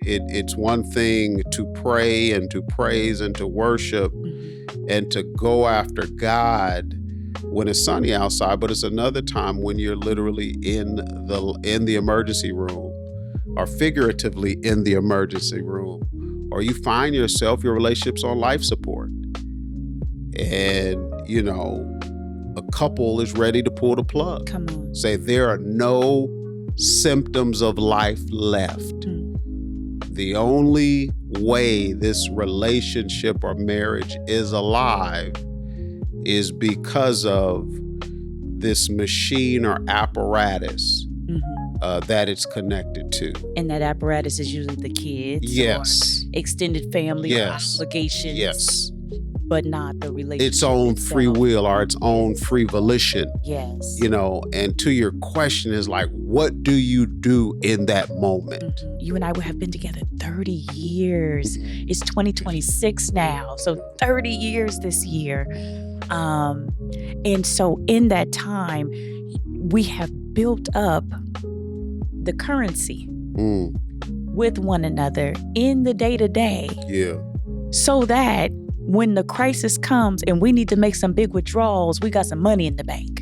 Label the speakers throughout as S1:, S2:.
S1: It's one thing to pray and to praise and to worship and to go after God when it's sunny outside, but it's another time when you're literally in the emergency room, or figuratively in the emergency room, or you find yourself, your relationship's on life support, and a couple is ready to pull the plug.
S2: Come on.
S1: Say there are no symptoms of life left. The only way this relationship or marriage is alive is because of this machine or apparatus that it's connected to.
S2: And that apparatus is usually the kids.
S1: Yes.
S2: Or extended family.
S1: Yes.
S2: Obligations.
S1: Yes.
S2: But not the relationship.
S1: Its own free will or its own free volition.
S2: Yes.
S1: And to your question is like, what do you do in that moment?
S2: You and I have been together 30 years. It's 2026 now. So 30 years this year. And so in that time, we have built up the currency with one another in the day-to-day.
S1: Yeah.
S2: So that when the crisis comes and we need to make some big withdrawals, we got some money in the bank.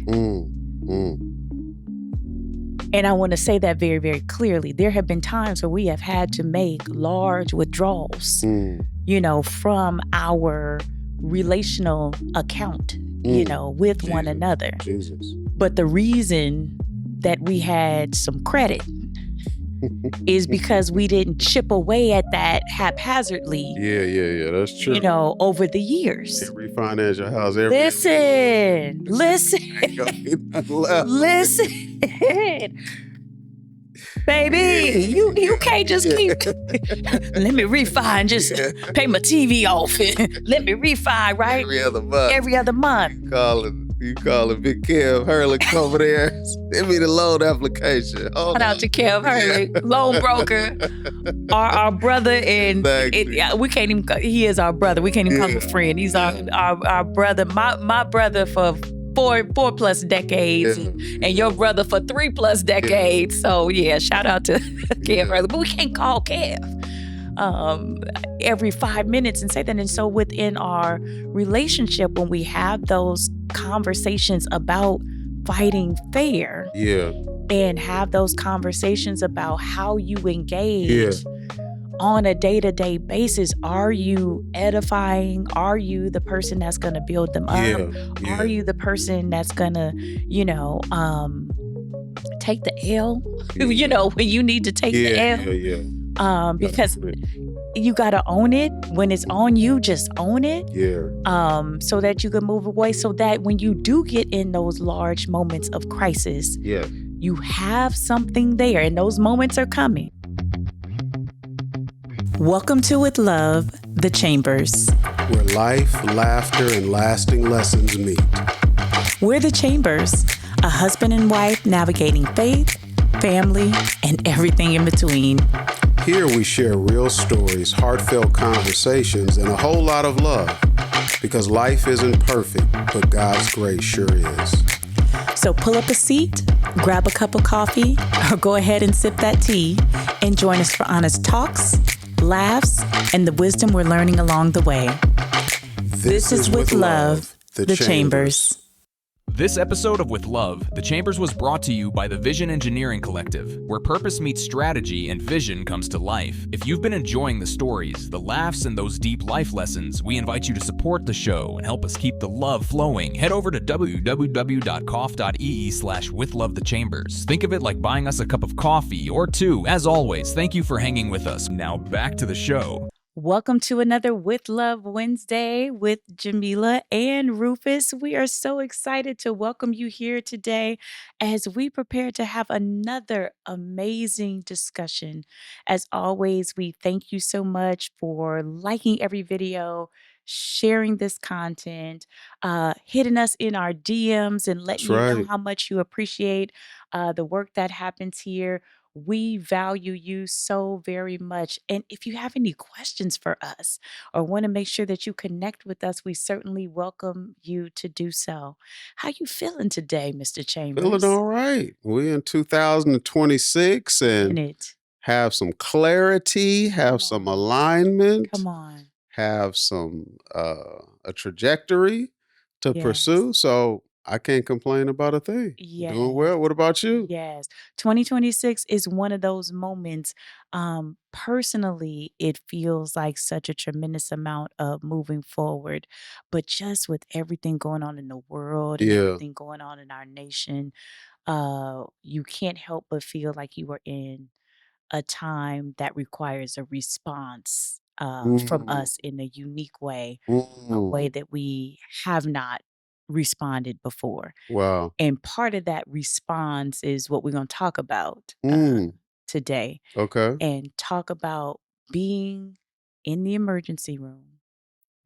S2: And I want to say that very, very clearly. There have been times where we have had to make large withdrawals, from our relational account, with one another.
S1: Jesus.
S2: But the reason that we had some credit is because we didn't chip away at that haphazardly.
S1: Yeah, that's true.
S2: Over the years.
S1: You refinance your house every
S2: Listen. Baby, you can't just keep let me refi and just pay my TV off. Let me refi, right? Every other month.
S1: You calling Big Kev Hurley over there. Send me the loan application.
S2: Shout out to Kev Hurley, loan broker, our brother, and we can't even. He is our brother. We can't even call him a friend. He's our brother. My brother for 4+ decades, and your brother for 3+ decades. So shout out to Kev Hurley. But we can't call Kev every 5 minutes and say that. And so within our relationship, when we have those conversations about fighting fair, and have those conversations about how you engage on a day-to-day basis, are you edifying? Are you the person that's going to build them up? Are you the person that's going to, take the L? When you need to take the L. Because you got to own it. When it's on you, just own it. So that you can move away, so that when you do get in those large moments of crisis, you have something there, and those moments are coming. Welcome to With Love, the Chambers.
S1: Where life, laughter, and lasting lessons meet.
S2: We're the Chambers, a husband and wife navigating faith, family, and everything in between.
S1: Here we share real stories, heartfelt conversations, and a whole lot of love. Because life isn't perfect, but God's grace sure is.
S2: So pull up a seat, grab a cup of coffee, or go ahead and sip that tea, and join us for honest talks, laughs, and the wisdom we're learning along the way. This is With Love, the Chambers.
S3: This episode of With Love, the Chambers was brought to you by the Vision Engineering Collective, where purpose meets strategy and vision comes to life. If you've been enjoying the stories, the laughs, and those deep life lessons, we invite you to support the show and help us keep the love flowing. Head over to www.coff.ee/withlovethechambers. Think of it like buying us a cup of coffee or two. As always, thank you for hanging with us. Now back to the show.
S2: Welcome to another With Love Wednesday with Jamila and Rufus. We are so excited to welcome you here today as we prepare to have another amazing discussion. As always, we thank you so much for liking every video, sharing this content, hitting us in our DMs and letting you know how much you appreciate the work that happens here. We value you so very much. And if you have any questions for us or want to make sure that you connect with us, we certainly welcome you to do so. How you feeling today, Mr. Chambers?
S1: Feeling all right. We're in 2026 and have some clarity, have some alignment,
S2: Come on.
S1: have some a trajectory to pursue.
S2: Yes.
S1: So I can't complain about a thing. Doing
S2: Yes.
S1: well. What about you?
S2: Yes. 2026 is one of those moments. Personally, it feels like such a tremendous amount of moving forward. But just with everything going on in the world and
S1: Yeah.
S2: everything going on in our nation, you can't help but feel like you are in a time that requires a response from
S1: Mm,
S2: us in a unique way, a way
S1: mm.
S2: that we have not responded before.
S1: Wow.
S2: And part of that response is what we're going to talk about
S1: Mm.
S2: today,
S1: Okay.
S2: and talk about being in the emergency room,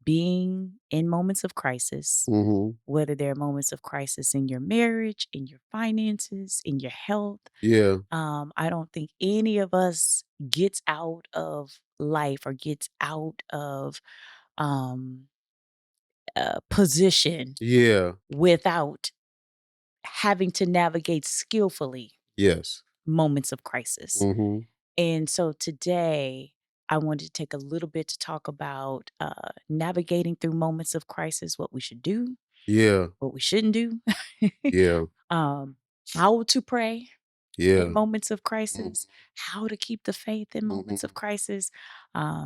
S2: being in moments of crisis,
S1: Mm-hmm.
S2: whether they're moments of crisis in your marriage, in your finances, in your health.
S1: Yeah.
S2: I don't think any of us gets out of life or gets out of um, position
S1: Yeah.
S2: without having to navigate skillfully
S1: Yes.
S2: moments of crisis.
S1: Mm-hmm.
S2: And so today, I wanted to take a little bit to talk about navigating through moments of crisis, what we should do,
S1: Yeah.
S2: what we shouldn't do,
S1: Yeah.
S2: um, how to pray in
S1: Yeah.
S2: moments of crisis, how to keep the faith in moments
S1: Mm-hmm.
S2: of crisis,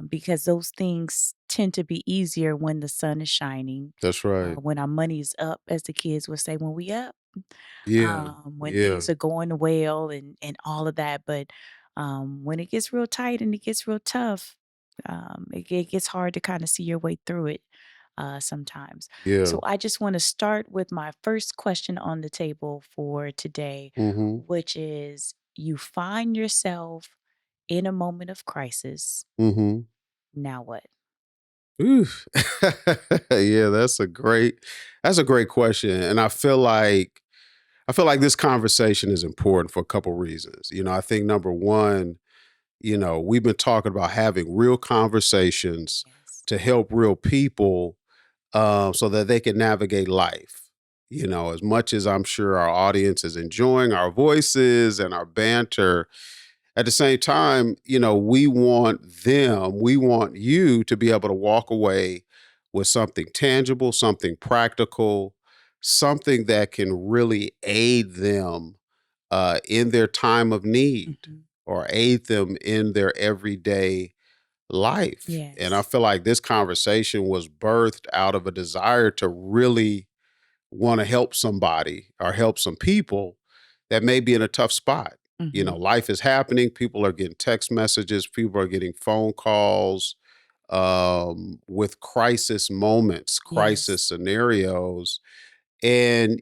S2: because those things tend to be easier when the sun is shining,
S1: That's right.
S2: when our money's up, as the kids would say, when we up,
S1: Yeah.
S2: when
S1: Yeah.
S2: things are going well and all of that. But when it gets real tight and it gets real tough, it gets hard to kind of see your way through it sometimes.
S1: Yeah.
S2: So I just want to start with my first question on the table for today,
S1: Mm-hmm.
S2: which is, you find yourself in a moment of crisis.
S1: Mm-hmm.
S2: Now what?
S1: Oof. Yeah, that's a great question. And I feel like this conversation is important for a couple reasons. I think number one, we've been talking about having real conversations
S2: Yes.
S1: to help real people so that they can navigate life. As much as I'm sure our audience is enjoying our voices and our banter, at the same time, we want you to be able to walk away with something tangible, something practical, something that can really aid them in their time of need
S2: Hmm.
S1: or aid them in their everyday life. And I
S2: Yes.
S1: feel like this conversation was birthed out of a desire to really want to help somebody or help some people that may be in a tough spot.
S2: Hmm.
S1: Life is happening. People are getting text messages, people are getting phone calls with crisis moments,
S2: Yes.
S1: crisis scenarios. And,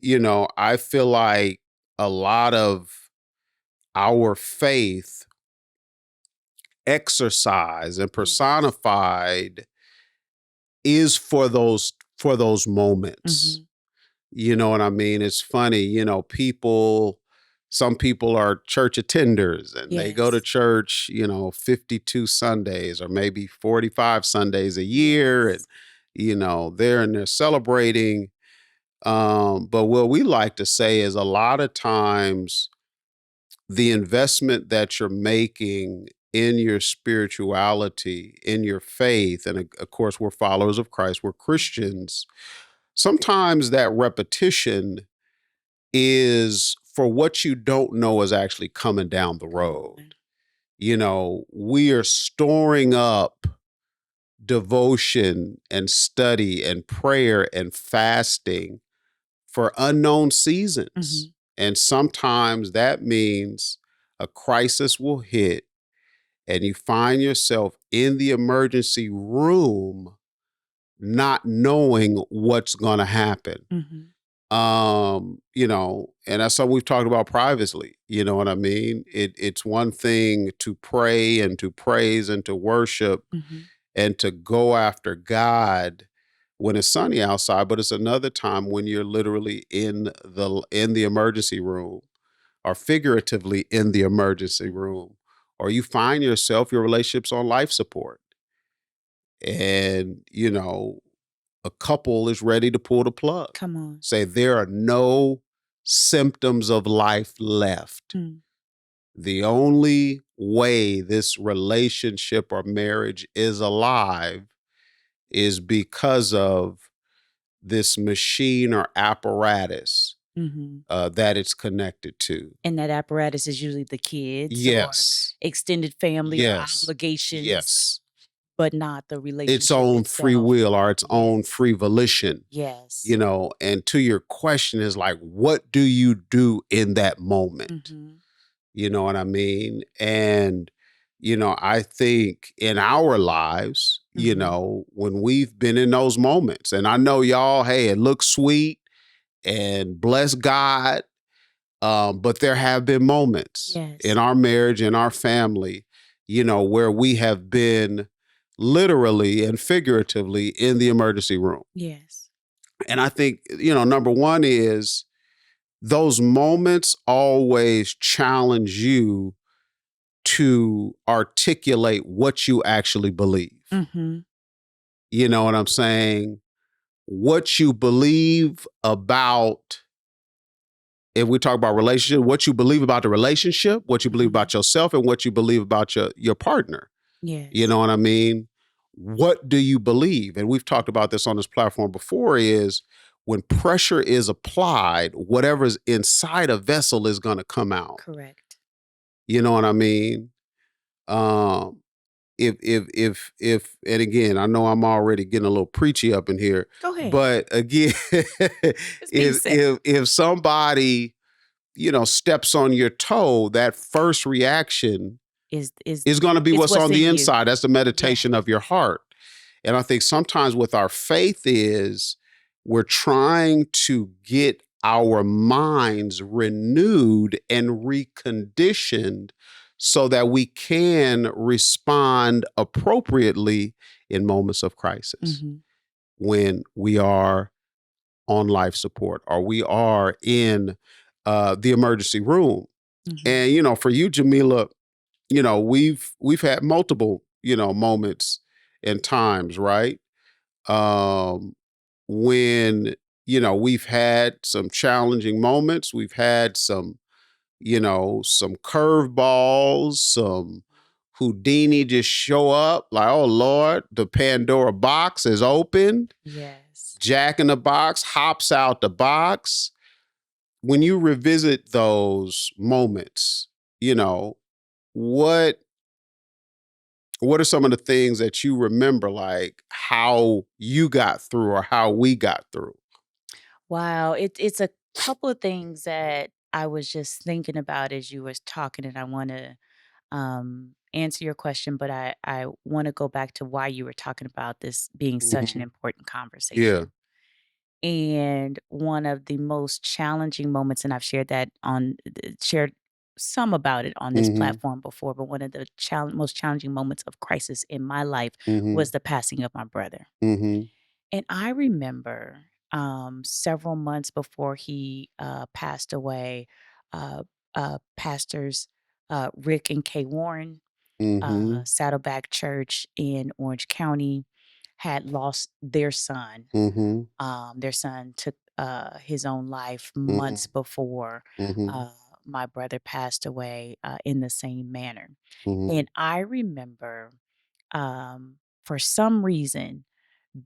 S1: I feel like a lot of our faith exercise and
S2: Yes.
S1: personified is for those moments.
S2: Hmm.
S1: You know what I mean? It's funny, some people are church attenders and they go to
S2: Yes.
S1: church, 52 Sundays or maybe 45 Sundays a year. And,
S2: Yes.
S1: they're celebrating. But what we like to say is a lot of times the investment that you're making in your spirituality, in your faith, and of course, we're followers of Christ, we're Christians. Sometimes that repetition is for what you don't know is actually coming down the
S2: Come
S1: road.
S2: on.
S1: We are storing up devotion and study and prayer and fasting for unknown seasons.
S2: Hmm.
S1: And sometimes that means a crisis will hit and you find yourself in the emergency room not knowing what's going to happen.
S2: Hmm.
S1: And that's something we've talked about privately. You know what I mean? It's one thing to pray and to praise and to worship
S2: Hmm.
S1: and to go after God when it's sunny outside, but it's another time when you're literally in the emergency room or figuratively in the emergency room, or you find your relationships on life support. And, a couple is ready to pull the plug.
S2: Come on.
S1: Say there are no symptoms of life left.
S2: Mm.
S1: The only way this relationship or marriage is alive is because of this machine or apparatus
S2: Mhm.
S1: that it's connected to.
S2: And that apparatus is usually the kids or
S1: Yes.
S2: extended family or
S1: Yes.
S2: obligations,
S1: Yes.
S2: but not the
S1: Its
S2: relationship
S1: own free
S2: itself.
S1: will or its own
S2: Yes.
S1: free volition,
S2: Yes.
S1: and to your question is like, what do you do in that moment?
S2: Mhm.
S1: You know what I mean? And, I think in our lives,
S2: Mhm.
S1: when we've been in those moments, and I know y'all, hey, it looks sweet and bless God. But there have been moments
S2: Yes.
S1: in our marriage, in our family, where we have been literally and figuratively in the emergency room.
S2: Yes.
S1: And I think, number one is those moments always challenge you to articulate what you actually believe.
S2: Mhm.
S1: You know what I'm saying? What you believe about, if we talk about relationship, what you believe about the relationship, what you believe
S2: Mhm.
S1: about yourself, and what you believe about your partner.
S2: Yes.
S1: You know what I mean? What do you believe? And we've talked about this on this platform before, is when pressure is applied, whatever's inside a vessel is going to come out.
S2: Correct.
S1: You know what I mean? Um, if, and again, I know I'm already getting a little preachy up in here,
S2: Go ahead.
S1: but again,
S2: It's being said.
S1: if somebody, steps on your toe, that first reaction
S2: Is
S1: is going to be
S2: it's
S1: what's on the
S2: in you.
S1: inside. That's the meditation
S2: Yes.
S1: of your heart. And I think sometimes with our faith is we're trying to get our minds renewed and reconditioned so that we can respond appropriately in moments of crisis,
S2: Mhm.
S1: when we are on life support or we are in the emergency room.
S2: Mhm.
S1: And for you, Jamila, we've had multiple moments and times, right? um when we've had some challenging moments, we've had some curveballs, some Houdini just show up like, oh Lord, the Pandora box is opened.
S2: Yes.
S1: Jack in the Box hops out the box. When you revisit those moments, what what are some of the things that you remember, like how you got through or how we got through?
S2: Wow, it's a couple of things that I was just thinking about as you was talking, and I want to answer your question, but I want to go back to why you were talking about this being such an
S1: Mhm.
S2: important
S1: Yeah.
S2: conversation. And one of the most challenging moments, and I've shared that shared some about it on this
S1: Mhm.
S2: platform before, but one of the most challenging moments of crisis in my life
S1: Mhm.
S2: was the passing of my brother.
S1: Mhm.
S2: And I remember several months before he passed away, uh, pastors Rick and Kay Warren,
S1: Mhm.
S2: Saddleback Church in Orange County, had lost their son.
S1: Mhm.
S2: Their son took his own life months
S1: Mhm.
S2: before
S1: Mhm.
S2: uh, my brother passed away in the same manner.
S1: Mhm.
S2: And I remember, for some reason,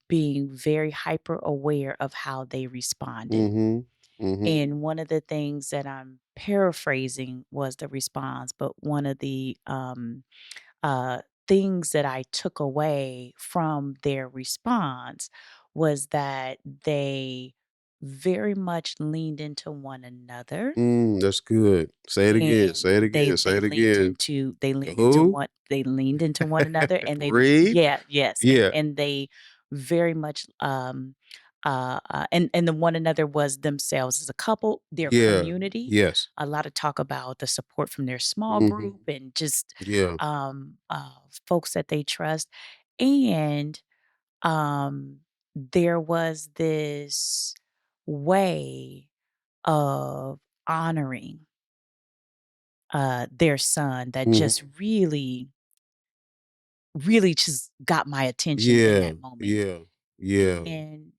S2: being very hyper aware of how they responded.
S1: Mhm. Mhm.
S2: And one of the things that I'm paraphrasing was the response, but one of the uh, things that I took away from their response was that they very much leaned into one another.
S1: That's good. Say it again.
S2: And
S1: Say it again. Say it again. The who?
S2: they leaned into one another, and they
S1: Read.
S2: yeah, yes,
S1: Yeah.
S2: and they very much and the one another was themselves as a couple, their
S1: Yeah.
S2: community.
S1: Yes.
S2: A lot of talk about the support from their small
S1: Mhm.
S2: group and just
S1: Yeah.
S2: folks that they trust. And um there was this way of honoring their son that just
S1: Mhm.
S2: really just got my attention in
S1: Yeah.
S2: that moment.
S1: Yeah. Yeah.
S2: And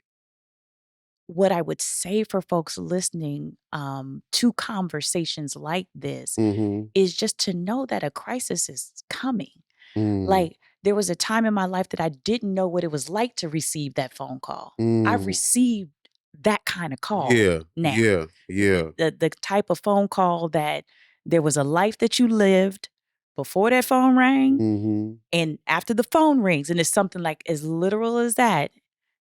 S2: what I would say for folks listening to conversations like this
S1: Mm-hmm.
S2: is just to know that a crisis is coming.
S1: Mm.
S2: Like, there was a time in my life that I didn't know what it was like to receive that phone call. I've
S1: Mm.
S2: received that kind of call
S1: Yeah.
S2: now.
S1: Yeah. Yeah.
S2: The type of phone call that there was a life that you lived before that phone rang
S1: Mm-hmm.
S2: and after the phone rings, and it's something like as literal as that,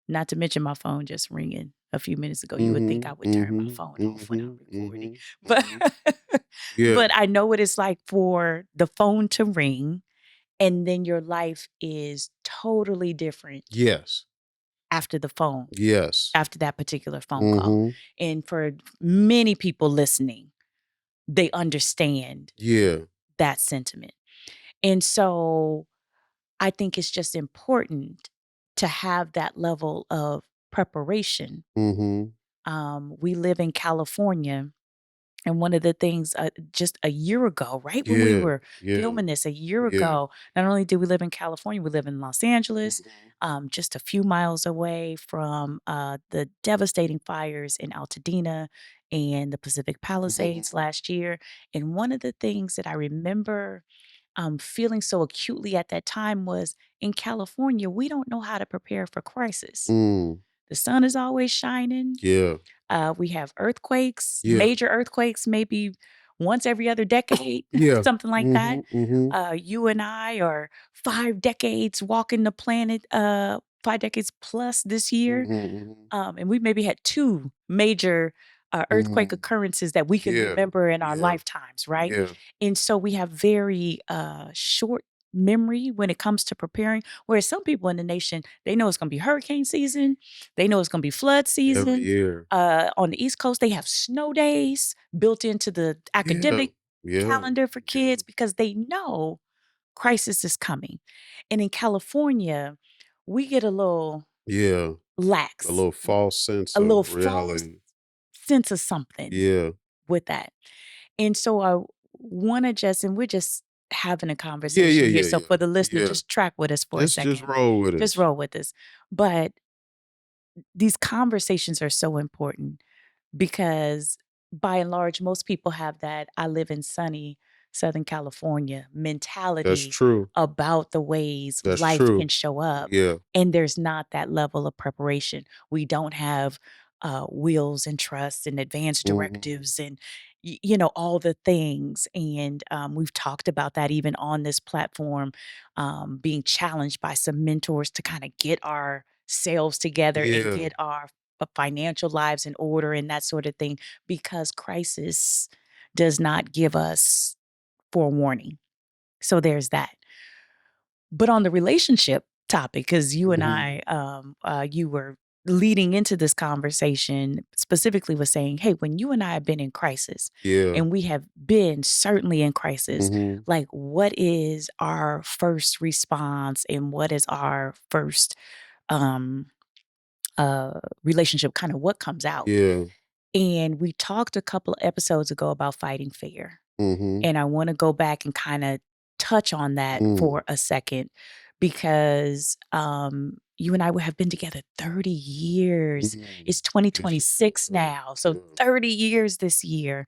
S2: not to mention my phone just ringing a few minutes ago. You would think I
S1: Mm-hmm.
S2: would turn my
S1: Mm-hmm.
S2: phone off when I'm
S1: Mm-hmm.
S2: recording.
S1: Mm-hmm.
S2: But
S1: Yeah.
S2: but I know what it's like for the phone to ring and then your life is totally different
S1: Yes.
S2: after the phone,
S1: Yes.
S2: after that particular phone call.
S1: Mm-hmm.
S2: And for many people listening, they understand
S1: Yeah.
S2: that sentiment. And so I think it's just important to have that level of preparation.
S1: Mm-hmm.
S2: We live in California. And one of the things just a year ago, right when we
S1: Yeah.
S2: were
S1: Yeah.
S2: filming this a year
S1: Yeah.
S2: ago, not only did we live in California, we live in Los Angeles, just a few miles away from the devastating fires in Altadena and the Pacific Palisades last year. And one of the things that I remember feeling so acutely at that time was in California, we don't know how to prepare for crisis.
S1: Mm.
S2: The sun is always shining.
S1: Yeah.
S2: We have earthquakes,
S1: Yeah.
S2: major earthquakes, maybe once every other decade,
S1: Yeah.
S2: something like that.
S1: Mm-hmm.
S2: You and I are 5 decades walking the planet, 5 decades plus this year.
S1: Mm-hmm.
S2: And we maybe had 2 major earthquake occurrences that we can
S1: Yeah.
S2: remember in our
S1: Yeah.
S2: lifetimes, right?
S1: Yeah.
S2: And so we have very short memory when it comes to preparing. Whereas some people in the nation, they know it's going to be hurricane season, they know it's going to be flood
S1: Every
S2: season.
S1: year.
S2: On the East Coast, they have snow days built into the academic
S1: Yeah.
S2: calendar for kids because they know crisis is coming. And in California, we get a little
S1: Yeah.
S2: lax,
S1: A little false sense
S2: a little
S1: of
S2: false
S1: reality.
S2: sense of something
S1: Yeah.
S2: with that. And so I want to just, and we're just having a
S1: Yeah.
S2: conversation
S1: Yeah.
S2: here.
S1: Yeah.
S2: So
S1: Yeah.
S2: for the listener,
S1: Yeah.
S2: just track with us for a
S1: Just
S2: second.
S1: roll with
S2: Just
S1: us.
S2: roll with us. But these conversations are so important because by and large, most people have that I live in sunny Southern California
S1: That's
S2: mentality
S1: true.
S2: about the ways
S1: That's
S2: life
S1: true.
S2: can show up.
S1: Yeah.
S2: And there's not that level of preparation. We don't have wills and trusts and advance
S1: Mhm.
S2: directives and all the things. And we've talked about that even on this platform, being challenged by some mentors to kind of get ourselves together and
S1: Yeah.
S2: get our financial lives in order and that sort of thing, because crisis does not give us forewarning. So there's that. But on the relationship topic, because you and
S1: Mhm.
S2: I, you were leading into this conversation specifically was saying, hey, when you and I have been in crisis,
S1: Yeah.
S2: and we have been certainly in crisis,
S1: Mhm.
S2: like what is our first response and what is our first um relationship, kind of what comes out?
S1: Yeah.
S2: And we talked a couple of episodes ago about fighting fear.
S1: Mhm.
S2: And I want to go back and kind of touch on that
S1: Mm.
S2: for a second because you and I have been together 30 years.
S1: Mm.
S2: It's 2026
S1: Yeah.
S2: now. So
S1: Yeah.
S2: 30 years this year.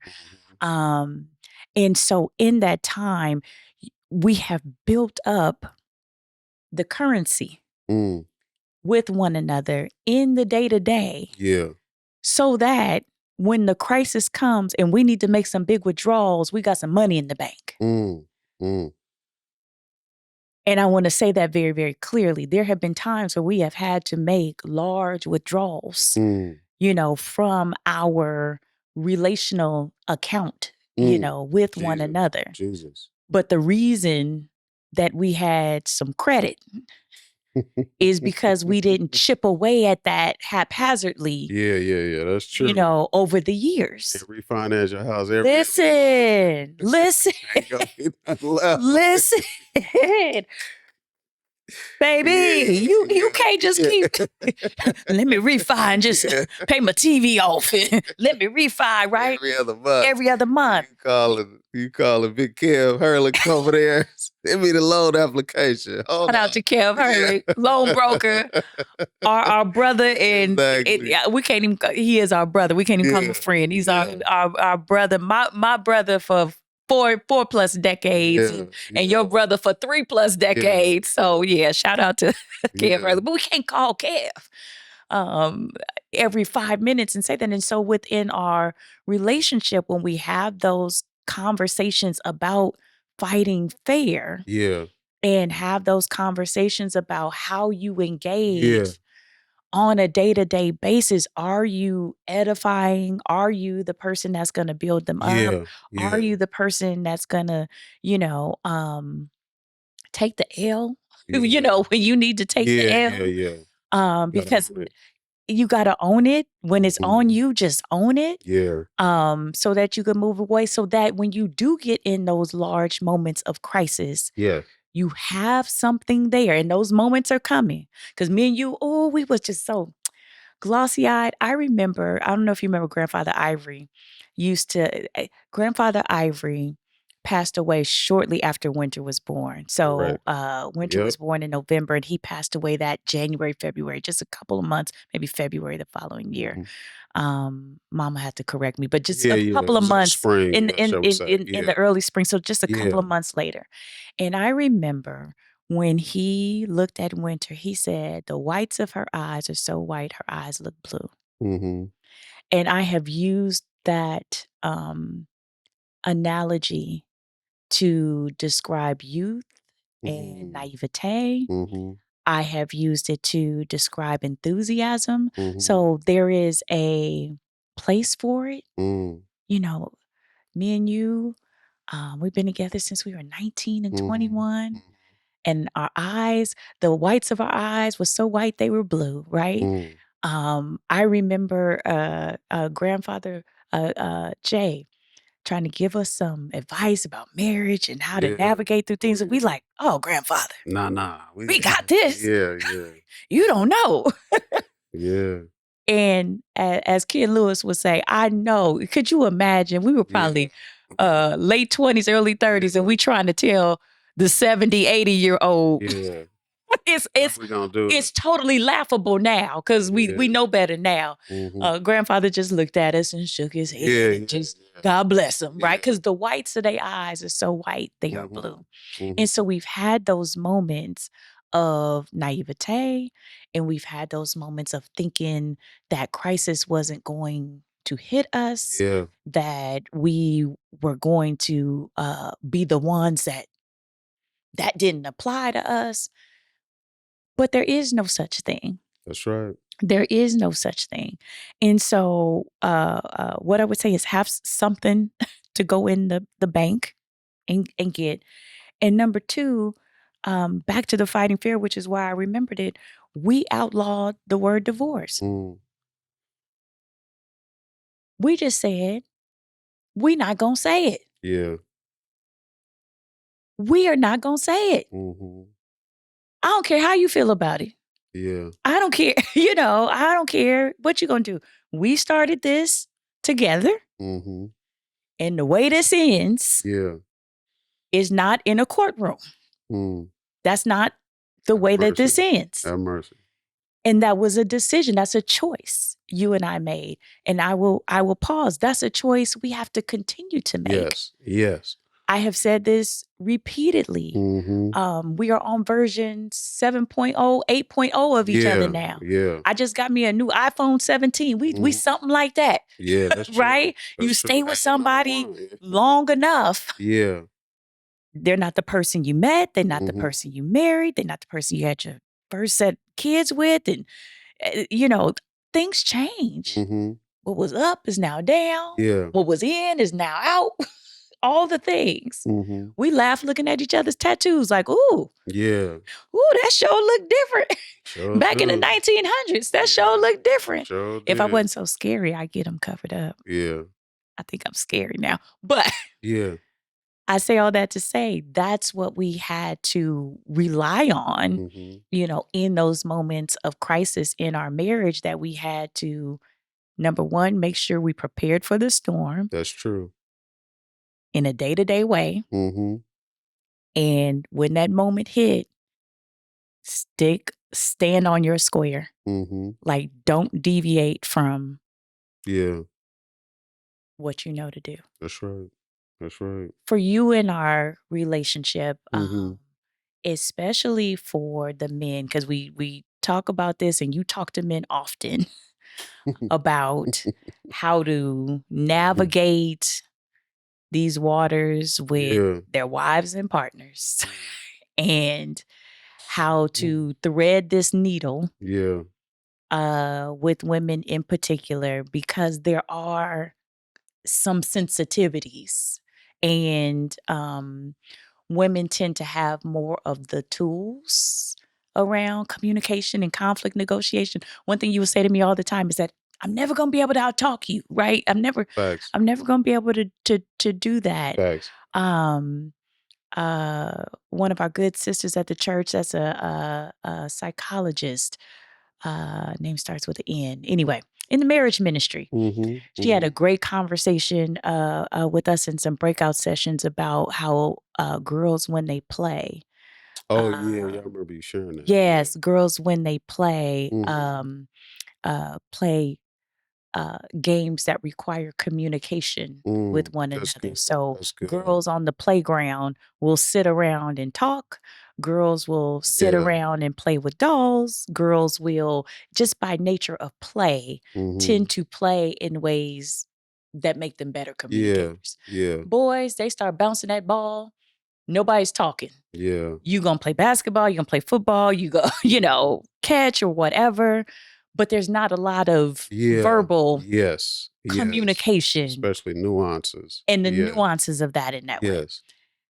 S1: Mhm.
S2: And so in that time, we have built up the currency
S1: Mm.
S2: with one another in the day to day
S1: Yeah.
S2: so that when the crisis comes and we need to make some big withdrawals, we got some money in the bank.
S1: Mm. Mm.
S2: And I want to say that very, very clearly. There have been times where we have had to make large withdrawals,
S1: Mm.
S2: from our relational account,
S1: Mm.
S2: with one
S1: Jesus.
S2: another.
S1: Jesus.
S2: But the reason that we had some credit is because we didn't chip away at that haphazardly,
S1: Yeah. Yeah. Yeah. That's true.
S2: over the years.
S1: And refinance your house every
S2: Listen,
S1: Ain't gonna be nothing left.
S2: listen. Baby, you can't just keep. Let me refi and just pay my TV off. Let me refi, right?
S1: Every other month.
S2: Every other month.
S1: You calling Big Kev Hurley over there? Send me the loan application. Hold
S2: Shout out to Kev Hurley, loan broker, our brother, and
S1: Exactly.
S2: we can't even. He is our brother. We can't even call him a friend. He's our brother. My brother for 4+ decades, and your brother for 3+ decades. So yeah, shout out to Kev Hurley. But we can't call Kev every 5 minutes and say that. And so within our relationship, when we have those conversations about fighting fair, and have those conversations about how you engage on a day-to-day basis. Are you edifying? Are you the person that's going to build them up? Are you the person that's going to, take the L, when you need to take the L? Because you got to own it. When it's on you, just own it. So that you can move away, so that when you do get in those large moments of crisis, you have something there, and those moments are coming. Because me and you, we was just so glossy-eyed. I don't know if you remember Grandfather Ivory Grandfather Ivory passed away shortly after Winter was born. So Winter was born in November, and he passed away that January, February, just a couple of months, maybe February the following year. Mama had to correct me, but just a couple of months
S1: spring,
S2: in the early spring. So just a couple of months later. And I remember when he looked at Winter, he said, "The whites of her eyes are so white, her eyes look blue." And I have used that analogy to describe youth and naivete. I have used it to describe enthusiasm. So there is a place for it. Me and you, we've been together since we were 19 and 21. And our eyes, the whites of our eyes were so white they were blue, right? I remember grandfather Jay trying to give us some advice about marriage and how to navigate through things. And we like, "Oh, grandfather, we got this. You don't know." And as Ken Lewis would say, I know. Could you imagine? We were probably late 20s, early 30s, and we trying to tell the 70, 80-year-old. It's totally laughable now, because we know better now. Grandfather just looked at us and shook his head and just, God bless him, right? Because the whites of their eyes are so white, they are blue. And so we've had those moments of naivete, and we've had those moments of thinking that crisis wasn't going to hit us, that we were going to be the ones that didn't apply to us. But there is no such thing.
S1: That's right.
S2: There is no such thing. And so what I would say is have something to go in the bank and get. And number two, back to the fighting fair, which is why I remembered it, we outlawed the word divorce. We just said, we're not going to say it. We are not going to say it. I don't care how you feel about it. I don't care. I don't care what you're going to do. We started this together. And the way this ends is not in a courtroom. That's not the way that this ends.
S1: Have mercy.
S2: And that was a decision. That's a choice you and I made. And I will pause. That's a choice we have to continue to make.
S1: Yes.
S2: I have said this repeatedly. We are on version 7.0, 8.0 of each other now. I just got me a new iPhone 17. We something like that.
S1: That's true.
S2: Right?
S1: That's
S2: you stay
S1: true.
S2: with somebody long enough. They're not the person you met. They're not the person you married. They're not the person you had your first set of kids with. And, things change. What was up is now down. What was in is now out. All the things. We laugh looking at each other's tattoos like, ooh. That sure looked different. Back in the 1900s, that sure looked different. If I wasn't so scary, I'd get them covered up. I think I'm scary now. But I say all that to say that's what we had to rely on,
S1: Mm-hmm.
S2: in those moments of crisis in our marriage, that we had to, number one, make sure we prepared for the storm
S1: That's true.
S2: in a day-to-day way.
S1: Mm-hmm.
S2: And when that moment hit, stand on your square.
S1: Mm-hmm.
S2: Like, don't deviate from
S1: Yeah,
S2: what you know to do.
S1: that's right. That's right.
S2: For you in our relationship,
S1: Mm-hmm.
S2: especially for the men, because we talk about this and you talk to men often about how to navigate these waters with
S1: Yeah.
S2: their wives and partners and how to thread this needle
S1: Yeah.
S2: with women in particular, because there are some sensitivities, and women tend to have more of the tools around communication and conflict negotiation. One thing you will say to me all the time is that I'm never going to be able to outtalk you, right?
S1: Facts.
S2: I'm never going to be able to do that.
S1: Facts.
S2: Um, One of our good sisters at the church, that's a psychologist. Name starts with an N. Anyway, in the marriage ministry,
S1: Mm-hmm.
S2: she had
S1: Mm-hmm.
S2: a great conversation with us in some breakout sessions about how girls, when they play,
S1: Oh yeah,
S2: uh,
S1: I remember you sharing that. Yeah.
S2: yes, girls when they play,
S1: Mm-hmm.
S2: play games that require communication with one
S1: That's
S2: another.
S1: good.
S2: So
S1: That's good.
S2: girls on the playground will sit around and talk. Girls will sit
S1: Yeah.
S2: around and play with dolls. Girls will, just by nature of play,
S1: Mm-hmm.
S2: tend to play in ways that make them better
S1: Yeah.
S2: communicators.
S1: Yeah.
S2: Boys, they start bouncing that ball. Nobody's talking.
S1: Yeah.
S2: You gonna play basketball, you gonna play football, you go, catch or whatever. But there's not a lot of
S1: Yeah.
S2: verbal
S1: Yes. Yes.
S2: communication
S1: Especially nuances.
S2: and the
S1: Yeah.
S2: nuances of that in that way.
S1: Yes.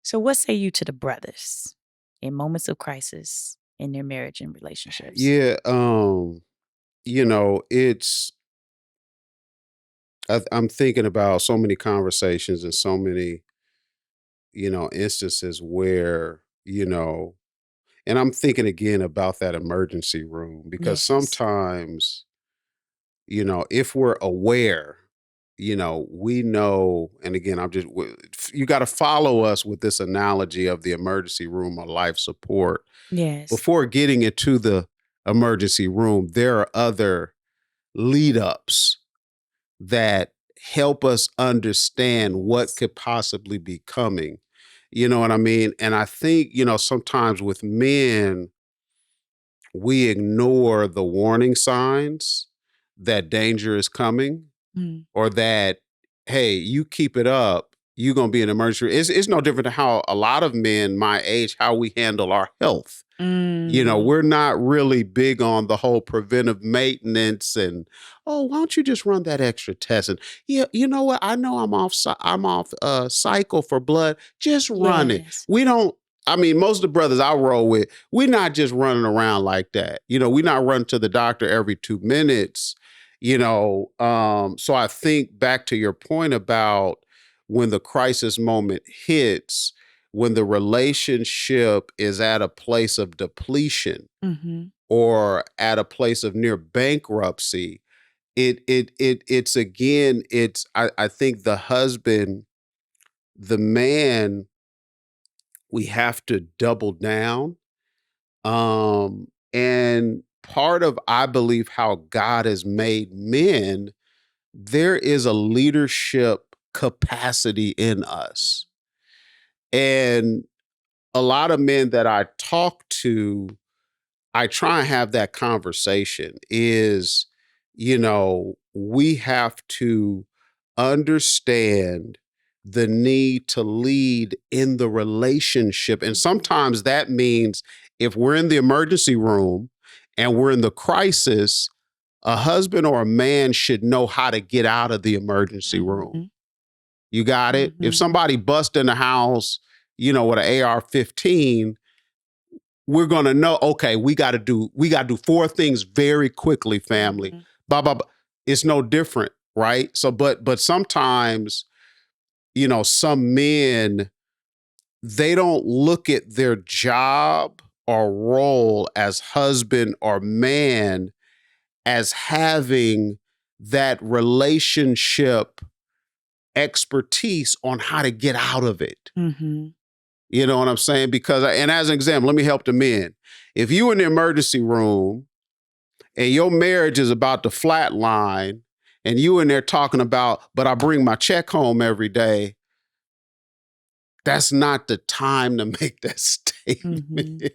S2: So what say you to the brothers in moments of crisis in their marriage and relationships?
S1: Yeah. It's I'm thinking about so many conversations and so many, instances where, and I'm thinking again about that emergency room because
S2: Yes.
S1: sometimes, if we're aware, we know, and again, you got to follow us with this analogy of the emergency room or life support.
S2: Yes.
S1: Before getting into the emergency room, there are other lead ups that help us understand what could possibly be coming. You know what I mean? And I think, sometimes with men, we ignore the warning signs that danger is coming
S2: Mm.
S1: or that, hey, you keep it up, you're going to be in emergency. It's no different than how a lot of men my age, how we handle our health.
S2: Mhm.
S1: We're not really big on the whole preventive maintenance and, oh, why don't you just run that extra test? And yeah, you know what? I know I'm off cycle for blood. Just run it.
S2: Yes.
S1: We don't. I mean, most of the brothers I roll with, we're not just running around like that. We're not running to the doctor every 2 minutes. So I think back to your point about when the crisis moment hits, when the relationship is at a place of depletion
S2: Mhm.
S1: or at a place of near bankruptcy, it's again, I think the husband, the man, we have to double down. And part of, I believe, how God has made men, there is a leadership capacity in us. And a lot of men that I talk to, I try and have that conversation is, we have to understand the need to lead in the relationship. And sometimes that means if we're in the emergency room and we're in the crisis, a husband or a man should know how to get out of the emergency room.
S2: Mhm.
S1: You got it? If
S2: Mhm.
S1: somebody busts in the house, with an AR-15, we're going to know, okay, we got to do 4 things very quickly, family.
S2: Mhm.
S1: Blah, blah, blah. It's no different, right? So, but sometimes, some men they don't look at their job or role as husband or man as having that relationship expertise on how to get out of it.
S2: Mm-hmm.
S1: You know what I'm saying? Because, and as an example, let me help the men. If you in the emergency room and your marriage is about to flatline and you in there talking about, but I bring my check home every day, that's not the time to make that statement.
S2: Mm-hmm.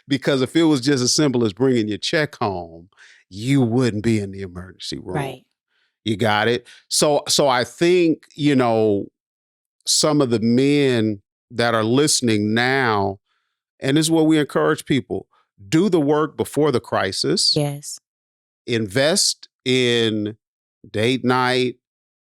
S1: Because if it was just as simple as bringing your check home, you wouldn't be in the emergency room.
S2: Right.
S1: You got it? So I think, some of the men that are listening now, and this is what we encourage people, do the work before the crisis.
S2: Yes.
S1: Invest in date night,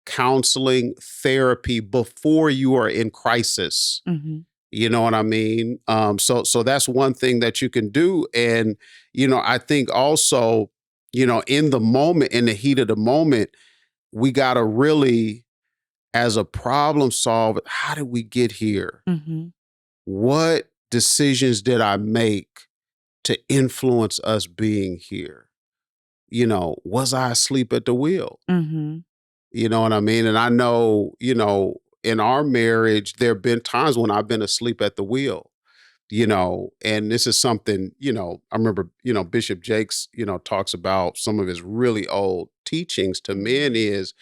S1: counseling, therapy before you are in crisis.
S2: Mm-hmm.
S1: You know what I mean? So that's one thing that you can do. And, I think also, in the moment, in the heat of the moment, we got to really, as a problem solver, how did we get here?
S2: Mm-hmm.
S1: What decisions did I make to influence us being here? Was I asleep at the wheel?
S2: Mm-hmm.
S1: You know what I mean? And I know, in our marriage, there have been times when I've been asleep at the wheel, and this is something, I remember, Bishop Jakes, talks about some of his really old teachings to men is,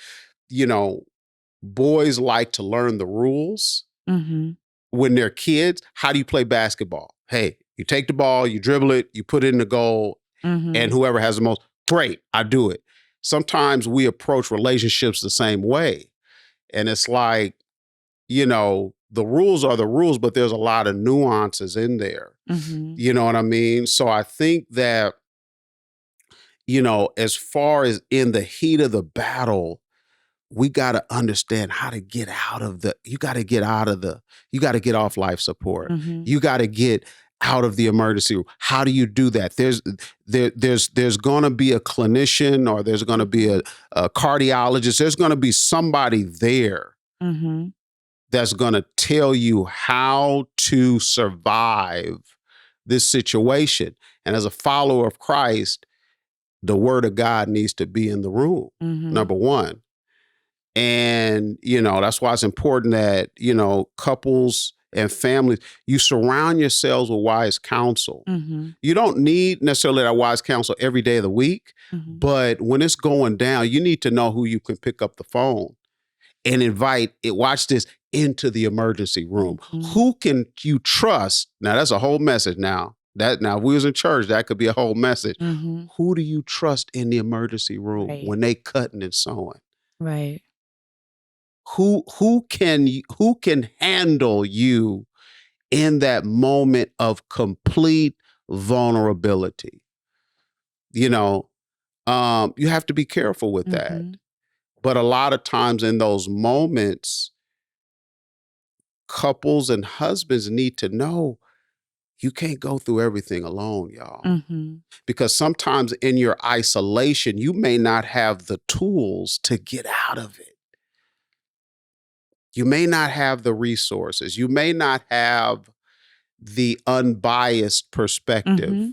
S1: boys like to learn the rules
S2: Mm-hmm.
S1: when they're kids. How do you play basketball? Hey, you take the ball, you dribble it, you put it in the goal,
S2: Mm-hmm.
S1: and whoever has the most, great, I do it. Sometimes we approach relationships the same way. And it's like, the rules are the rules, but there's a lot of nuances in there.
S2: Mm-hmm.
S1: You know what I mean? So I think that, as far as in the heat of the battle, we got to understand how to get out of you got to get off life support.
S2: Mm-hmm.
S1: You got to get out of the emergency room. How do you do that? There's going to be a clinician, or there's going to be a cardiologist. There's going to be somebody there
S2: Mm-hmm.
S1: that's going to tell you how to survive this situation. And as a follower of Christ, the word of God needs to be in the room,
S2: Mm-hmm.
S1: number one. And, that's why it's important that, couples and families, you surround yourselves with wise counsel.
S2: Mm-hmm.
S1: You don't need necessarily that wise counsel every day of the week,
S2: Mm-hmm.
S1: but when it's going down, you need to know who you can pick up the phone and invite it, watch this, into the emergency room.
S2: Mm-hmm.
S1: Who can you trust? Now, that's a whole message now. Now, if we was in church, that could be a whole message.
S2: Mm-hmm.
S1: Who do you trust in the emergency room
S2: Right.
S1: when they cutting and sewing?
S2: Right.
S1: Who can handle you in that moment of complete vulnerability? You have to be careful with that.
S2: Mm-hmm.
S1: But a lot of times in those moments, couples and husbands need to know you can't go through everything alone, y'all.
S2: Mm-hmm.
S1: Because sometimes in your isolation, you may not have the tools to get out of it. You may not have the resources. You may not have the unbiased perspective.
S2: Mm-hmm.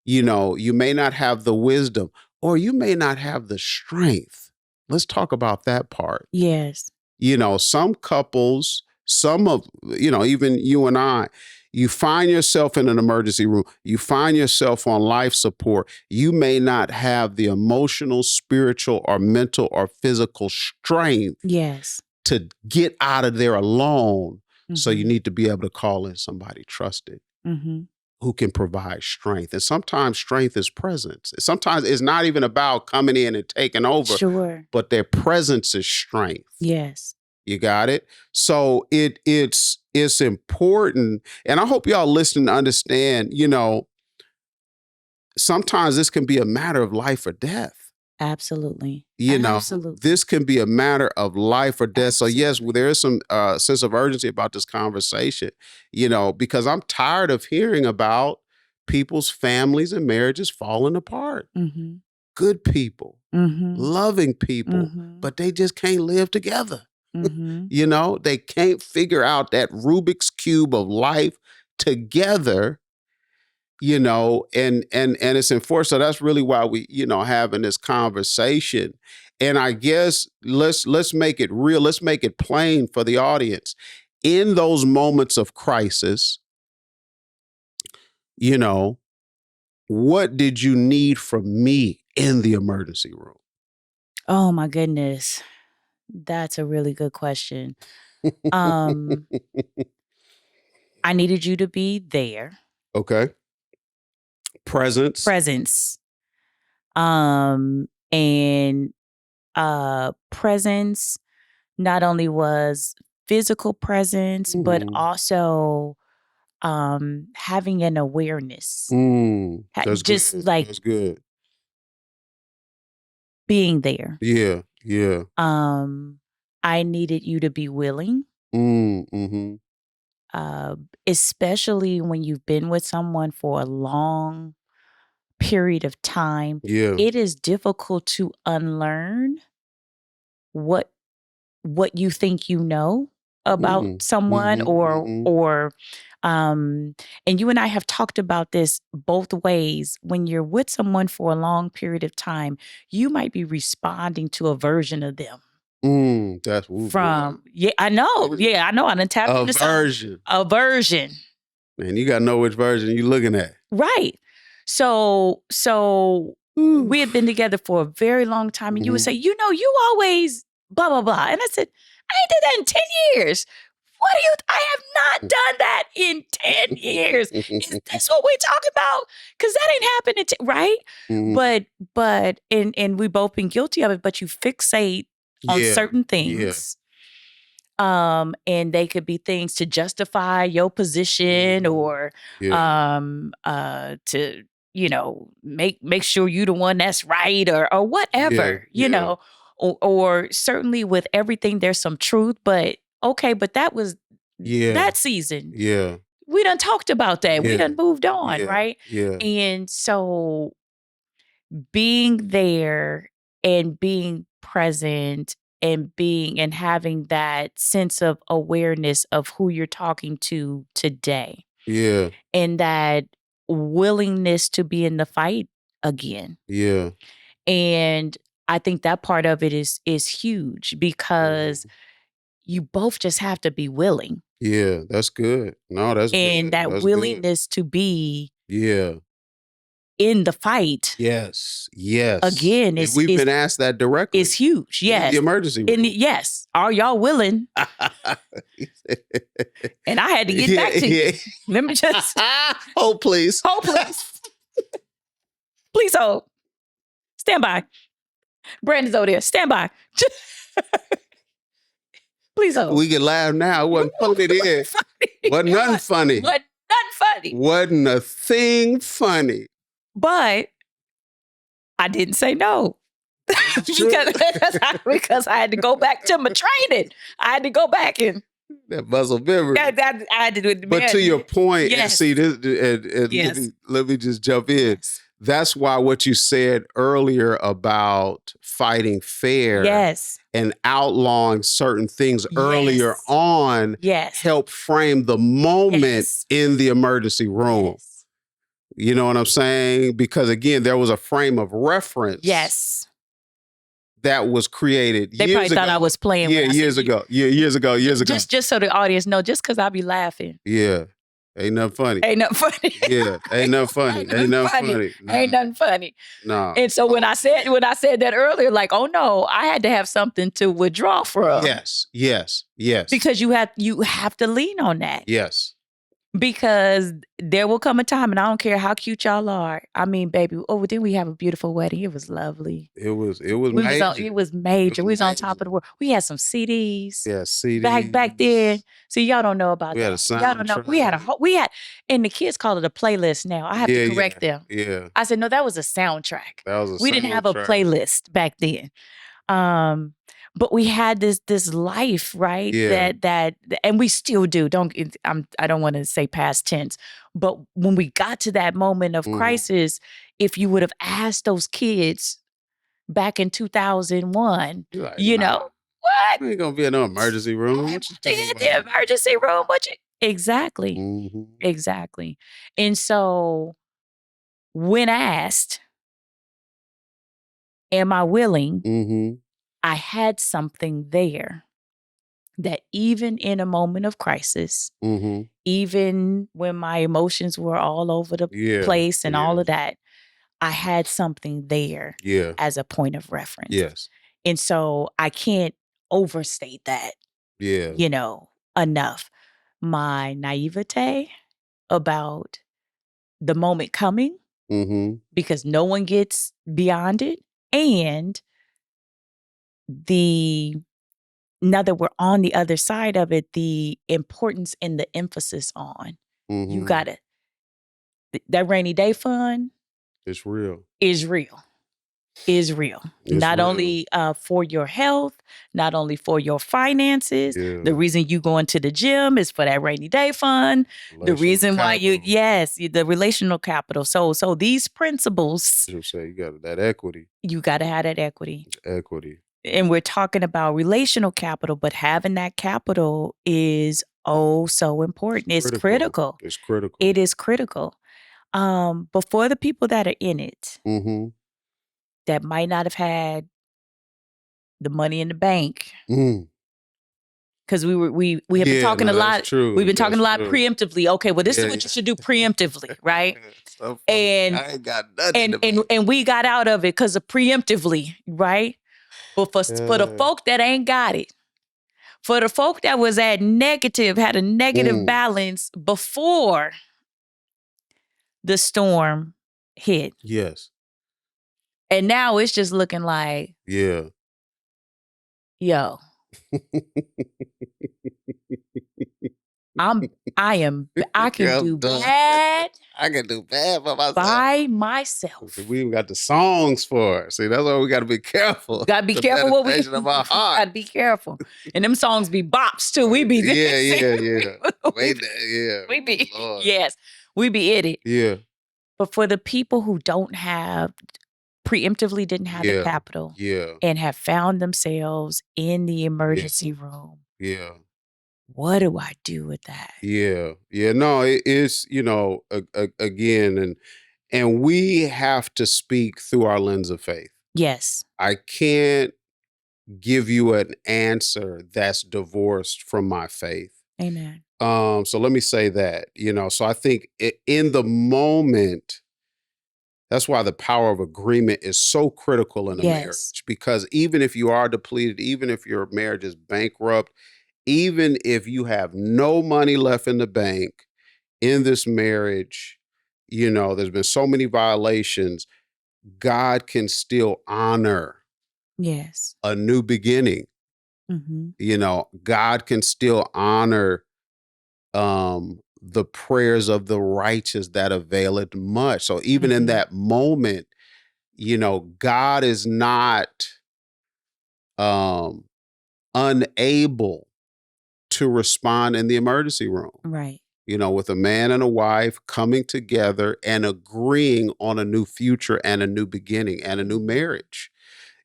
S1: You may not have the wisdom, or you may not have the strength. Let's talk about that part.
S2: Yes.
S1: Some couples, even you and I, you find yourself in an emergency room, you find yourself on life support. You may not have the emotional, spiritual, or mental or physical strength
S2: Yes.
S1: to get out of there alone.
S2: Mm-hmm.
S1: So you need to be able to call in somebody trusted
S2: Mm-hmm.
S1: who can provide strength. And sometimes strength is presence. Sometimes it's not even about coming in and taking over,
S2: Sure.
S1: but their presence is strength.
S2: Yes.
S1: You got it? So it's important. And I hope y'all listen to understand, sometimes this can be a matter of life or death.
S2: Absolutely.
S1: Absolutely. This can be a matter of life or death.
S2: Absolutely.
S1: So yes, there is some sense of urgency about this conversation, because I'm tired of hearing about people's families and marriages falling apart.
S2: Mm-hmm.
S1: Good people,
S2: Mm-hmm.
S1: loving people,
S2: Mm-hmm.
S1: but they just can't live together.
S2: Mhm.
S1: You know, they can't figure out that Rubik's Cube of life together, you know, and it's enforced. So that's really why we, you know, having this conversation. And I guess let's make it real. Let's make it plain for the audience. In those moments of crisis, you know, what did you need from me in the emergency room?
S2: Oh my goodness. That's a really good question. Um, I needed you to be there.
S1: Okay. Presence.
S2: Presence. And presence not only was physical presence, but
S1: Mhm.
S2: also having an awareness.
S1: That's
S2: Just
S1: good.
S2: like
S1: That's good.
S2: being there.
S1: Yeah. Yeah.
S2: I needed you to be willing.
S1: Mm-hmm.
S2: Especially when you've been with someone for a long period of time,
S1: Yeah.
S2: it is difficult to unlearn what you think you know about
S1: Mm-hmm.
S2: someone,
S1: Mm-hmm.
S2: and you and I have talked about this both ways. When you're with someone for a long period of time, you might be responding to a version of them.
S1: That's boy.
S2: I know. Yeah, I know. I done tapped into
S1: version.
S2: A version.
S1: Man, you gotta know which version you're looking at.
S2: Right. So we had been together for a very long time, and you would say, you know, you always blah, blah, blah. And I said, I ain't did that in 10 years. I have not done that in 10 years. Is this what we're talking about? Because that ain't happening, right? But and we both been guilty of it, but you fixate on certain things. And they could be things to justify your position or to, you know, make sure you the one that's right or whatever, you know, or certainly with everything there's some truth, but okay, but that was that season.
S1: Yeah.
S2: We done talked about that. We done moved on, right?
S1: Yeah.
S2: And so being there and being present and having that sense of awareness of who you're talking to today.
S1: Yeah.
S2: And that willingness to be in the fight again.
S1: Yeah.
S2: And I think that part of it is huge because you both just have to be willing.
S1: Yeah, that's good. No, that's good.
S2: And that willingness to be in the fight.
S1: Yes. Yes.
S2: Again,
S1: we've been asked that directly.
S2: It's huge. Yes.
S1: In the emergency room.
S2: Yes. Are y'all willing? And I had to get back to you. Let me just
S1: hold, please.
S2: Hold, please. Please hold. Stand by. Brandon's over there. Stand by. Please hold.
S1: We can laugh now. It wasn't funny then. Wasn't nothing funny.
S2: Wasn't nothing funny.
S1: Wasn't a thing funny.
S2: But I didn't say no. because I had to go back to my training. I had to go back and
S1: that muscle memory.
S2: I had to do it.
S1: But to your point,
S2: yes.
S1: and see this, and
S2: yes.
S1: let me just jump in.
S2: Yes.
S1: That's why what you said earlier about fighting fair and outlawing certain things earlier on help frame the moment in the emergency room.
S2: Yes.
S1: You know what I'm saying? Because again, there was a frame of reference.
S2: Yes.
S1: That was created
S2: They probably thought I was playing.
S1: Years ago.
S2: Just so the audience know, just because I be laughing.
S1: Yeah. Ain't nothing funny.
S2: Ain't nothing funny.
S1: Yeah. Ain't nothing funny. Ain't nothing funny.
S2: Ain't nothing funny.
S1: No.
S2: And so when I said that earlier, like, oh no, I had to have something to withdraw from.
S1: Yes.
S2: Because you have to lean on that.
S1: Yes.
S2: Because there will come a time, and I don't care how cute y'all are. I mean, baby, didn't we have a beautiful wedding? It was lovely.
S1: It was major.
S2: It was major. We was on top of the world. We had some CDs.
S1: Yeah, CDs.
S2: Back then. See, y'all don't know about that.
S1: We had a soundtrack.
S2: Y'all don't know. We had, and the kids call it a playlist now. I have to correct them.
S1: Yeah.
S2: I said, no, that was a soundtrack. We didn't have a playlist back then. But we had this life, right?
S1: Yeah.
S2: That and we still do. I don't want to say past tense, but when we got to that moment of crisis, if you would have asked those kids back in 2001,
S1: like,
S2: you know, what? what?
S1: You ain't gonna be in no emergency room. What you talking
S2: In
S1: about?
S2: the emergency room? What you? Exactly.
S1: Mm-hmm.
S2: Exactly. And so when asked, am I willing?
S1: Mm-hmm.
S2: I had something there that even in a moment of crisis,
S1: Mm-hmm.
S2: even when my emotions were all over the
S1: Yeah.
S2: place and all
S1: Yeah.
S2: of that, I had something there
S1: Yeah.
S2: as a point of reference.
S1: Yes.
S2: And so I can't overstate that,
S1: Yeah.
S2: enough. My naivete about the moment coming,
S1: Mm-hmm.
S2: because no one gets beyond it. And now that we're on the other side of it, the importance and the emphasis on
S1: Mm-hmm.
S2: you gotta, that rainy day fund
S1: It's real.
S2: is real. Is real.
S1: It's
S2: Not
S1: real.
S2: only for your health, not only for your finances.
S1: Yeah.
S2: The reason you going to the gym is for that rainy day fund. The
S1: Relational
S2: reason why
S1: capital.
S2: the relational capital. So these principles,
S1: You say you got that equity.
S2: you got to have that equity.
S1: Equity.
S2: And we're talking about relational capital, but having that capital is so important. It's critical.
S1: It's critical.
S2: It is critical. But for the people that are in it,
S1: Mm-hmm.
S2: that might not have had the money in the bank,
S1: Mm.
S2: because we have been talking a lot.
S1: True.
S2: We've been talking a lot
S1: true.
S2: preemptively. Okay, well, this is what you should do preemptively, right?
S1: So funny. I ain't got nothing.
S2: And we got out of it because of preemptively, right? But for the folk that ain't got it, for the folk that was at negative, had a negative balance before the storm hit.
S1: Yes.
S2: And now it's just looking like,
S1: yeah.
S2: Yo. I can do bad.
S1: I can do bad
S2: by myself.
S1: We even got the songs for it. See, that's why we got to be careful.
S2: Got to be careful what we
S1: of our heart.
S2: Got to be careful. And them songs be bops too. We be we be
S1: Lord.
S2: yes, we be it.
S1: Yeah.
S2: But for the people who don't have preemptively didn't have the capital, and have found themselves in the emergency room.
S1: Yeah.
S2: What do I do with that?
S1: Yeah. Yeah. No, it is, again, and we have to speak through our lens of faith.
S2: Yes.
S1: I can't give you an answer that's divorced from my faith.
S2: Amen.
S1: So let me say that, so I think in the moment, that's why the power of agreement is so critical in a marriage, because even if you are depleted, even if your marriage is bankrupt, even if you have no money left in the bank in this marriage, there's been so many violations, God can still honor a new beginning.
S2: Mm-hmm.
S1: God can still honor the prayers of the righteous that availeth much. So even in that moment, God is not unable to respond in the emergency room.
S2: Right.
S1: With a man and a wife coming together and agreeing on a new future and a new beginning and a new marriage.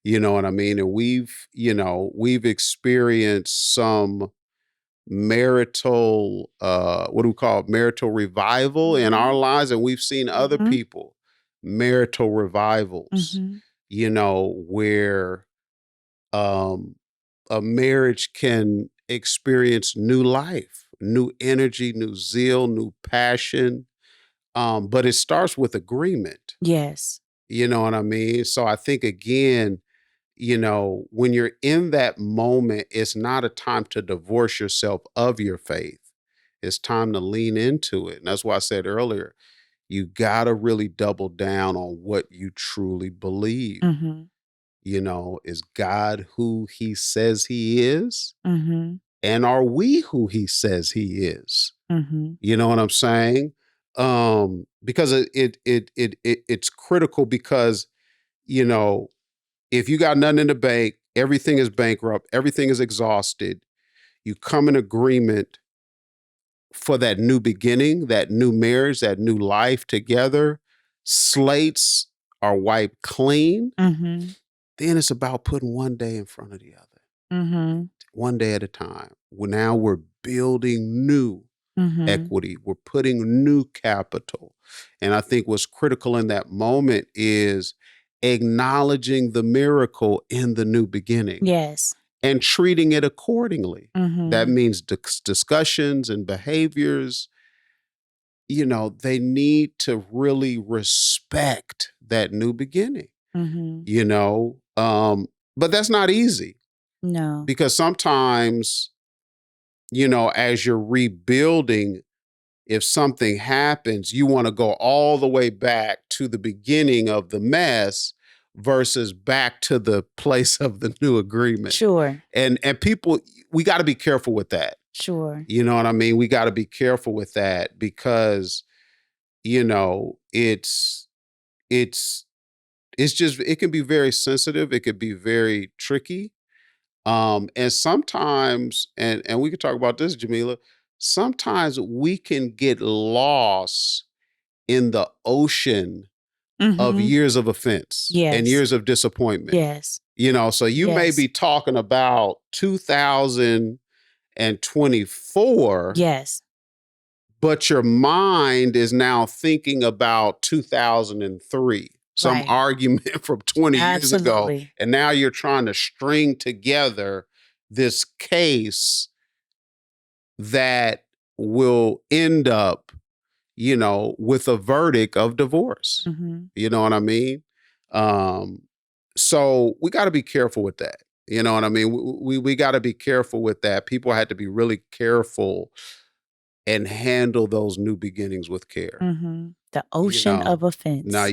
S1: You know what I mean? And we've experienced some marital, what do we call it? Marital revival in our lives. And we've seen other people, marital revivals, where a marriage can experience new life, new energy, new zeal, new passion. But it starts with agreement.
S2: Yes.
S1: You know what I mean? So I think, again, when you're in that moment, it's not a time to divorce yourself of your faith. It's time to lean into it. And that's why I said earlier, you got to really double down on what you truly believe.
S2: Mm-hmm.
S1: Is God who he says he is?
S2: Mm-hmm.
S1: And are we who he says he is?
S2: Mm-hmm.
S1: You know what I'm saying? Because it's critical, because, if you got nothing in the bank, everything is bankrupt, everything is exhausted, you come in agreement for that new beginning, that new marriage, that new life together, slates are wiped clean, then it's about putting one day in front of the other.
S2: Mm-hmm.
S1: one day at a time. Now we're building new
S2: Mm-hmm.
S1: equity. We're putting new capital. And I think what's critical in that moment is acknowledging the miracle in the new beginning
S2: Yes.
S1: and treating it accordingly.
S2: Mm-hmm.
S1: That means discussions and behaviors, they need to really respect that new beginning,
S2: Mm-hmm.
S1: But that's not easy
S2: No.
S1: because sometimes, as you're rebuilding, if something happens, you want to go all the way back to the beginning of the mess versus back to the place of the new agreement.
S2: Sure.
S1: And people, we got to be careful with that.
S2: Sure.
S1: You know what I mean? We got to be careful with that because, it's just, it can be very sensitive. It could be very tricky. And sometimes, and we could talk about this, Jamila, sometimes we can get lost in the ocean of
S2: Mm-hmm.
S1: years of offense and
S2: Yes.
S1: years of disappointment.
S2: Yes.
S1: So you may
S2: Yes.
S1: be talking about 2024,
S2: Yes.
S1: but your mind is now thinking about 2003, some
S2: Right.
S1: argument from 20 years ago.
S2: Absolutely.
S1: And now you're trying to string together this case that will end up, with a verdict of divorce.
S2: Mm-hmm.
S1: You know what I mean? So we got to be careful with that. You know what I mean? We got to be careful with that. People had to be really careful and handle those new beginnings with care.
S2: Mm-hmm. The ocean of offense.
S1: Now,